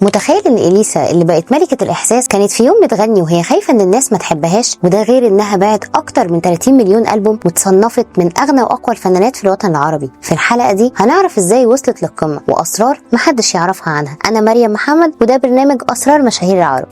متخيل ان اليسا اللي بقت ملكة الاحساس كانت في يوم بتغني وهي خايفة ان الناس ما تحبهاش؟ وده غير انها باعت اكتر من 30 مليون ألبوم وتصنفت من اغنى واقوى الفنانات في الوطن العربي. في الحلقة دي هنعرف ازاي وصلت للقمة واسرار محدش يعرفها عنها. انا مريم محمد وده برنامج اسرار مشاهير العرب.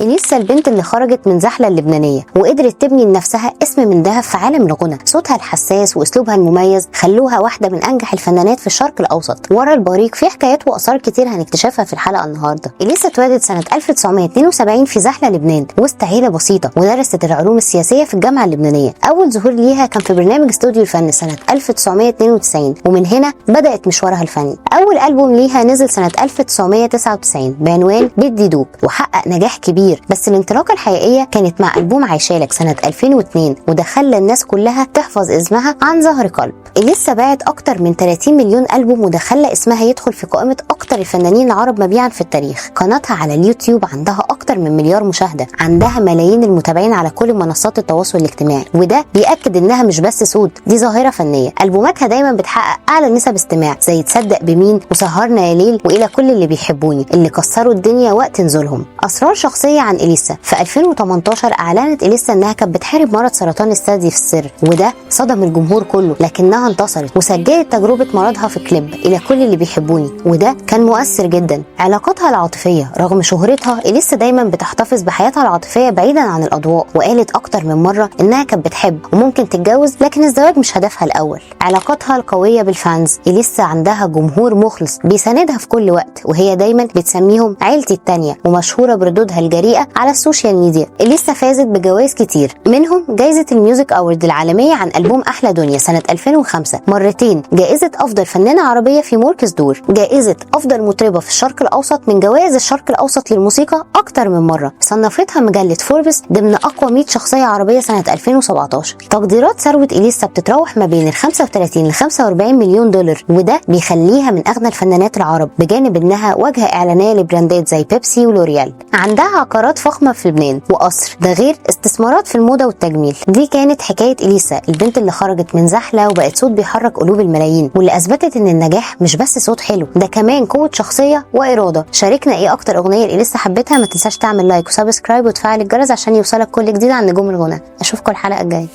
اليسا البنت اللي خرجت من زحلة اللبنانية وقدرت تبني لنفسها اسم من ذهب في عالم الغنى. صوتها الحساس واسلوبها المميز خلوها واحدة من انجح الفنانات في الشرق الاوسط. ورا البريق في حكايات واسرار كتير هنكتشفها في الحلقة النهاردة. اليسا اتولدت سنة 1972 في زحلة لبنان وسط عيلة بسيطة، ودرست العلوم السياسية في الجامعة اللبنانية. اول ظهور ليها كان في برنامج استوديو الفن سنة 1992، ومن هنا بدأت مشوارها الفني. اول ألبوم ليها نزل سنة 1999 بعنوان بدي دوب وحقق نجاح كبير، بس الانطلاقه الحقيقيه كانت مع ألبوم عايشالك سنه 2002، وده خلى الناس كلها تحفظ اسمها عن ظهر قلب. اليسا باعت اكتر من 30 مليون ألبوم، وده خلى اسمها يدخل في قائمه اكتر الفنانين العرب مبيعا في التاريخ. قناتها على اليوتيوب عندها اكتر من مليار مشاهده، عندها ملايين المتابعين على كل منصات التواصل الاجتماعي، وده بيأكد انها مش بس صوت، دي ظاهره فنيه. ألبوماتها دايما بتحقق اعلى نسب استماع زي تصدق بمين وسهرنا يا ليل والى كل اللي بيحبوني اللي كسروا الدنيا وقت نزولهم. اسرار شخصيه عن اليسا. في 2018 اعلنت اليسا انها كانت بتحارب مرض سرطان الثدي في السر، وده صدم الجمهور كله، لكنها انتصرت وسجلت تجربه مرضها في كليب الى كل اللي بيحبوني، وده كان مؤثر جدا. علاقاتها العاطفيه. رغم شهرتها اليسا دايما بتحتفظ بحياتها العاطفيه بعيدا عن الاضواء، وقالت اكتر من مره انها كانت بتحب وممكن تتجوز لكن الزواج مش هدفها الاول. علاقاتها القويه بالفانز. اليسا عندها جمهور مخلص بيساندها في كل وقت، وهي دايما بتسميهم عيلتي التانيه، ومشهوره بردودها الجريئه على السوشيال ميديا. اليسا فازت بجوائز كتير، منهم جائزة الميوزك أورد العالمية عن ألبوم أحلى دنيا سنة 2005، مرتين جائزة أفضل فنانة عربية في مركز دور، جائزة أفضل مطربة في الشرق الأوسط من جوائز الشرق الأوسط للموسيقى أكتر من مرة. صنفتها مجلة فوربس ضمن أقوى 100 شخصية عربية سنة 2017. تقديرات ثروة اليسا بتتراوح ما بين ال 35 ل 45 مليون دولار، وده بيخليها من أغنى الفنانات العرب، بجانب إنها واجهة إعلانية لبراندات زي بيبسي ولوريال. عندها عقارات فخمة في لبنان وقصر، ده غير استثمارات في الموضة والتجميل. دي كانت حكاية اليسا البنت اللي خرجت من زحلة وبقت صوت بيحرك قلوب الملايين، واللي اثبتت ان النجاح مش بس صوت حلو، ده كمان قوة شخصية وإرادة. شاركنا ايه اكتر اغنية اليسا حبيتها؟ ما تنساش تعمل لايك وسبسكرايب وتفعل الجرس عشان يوصلك كل جديد عن نجوم الغنى. اشوفكم الحلقة الجاية.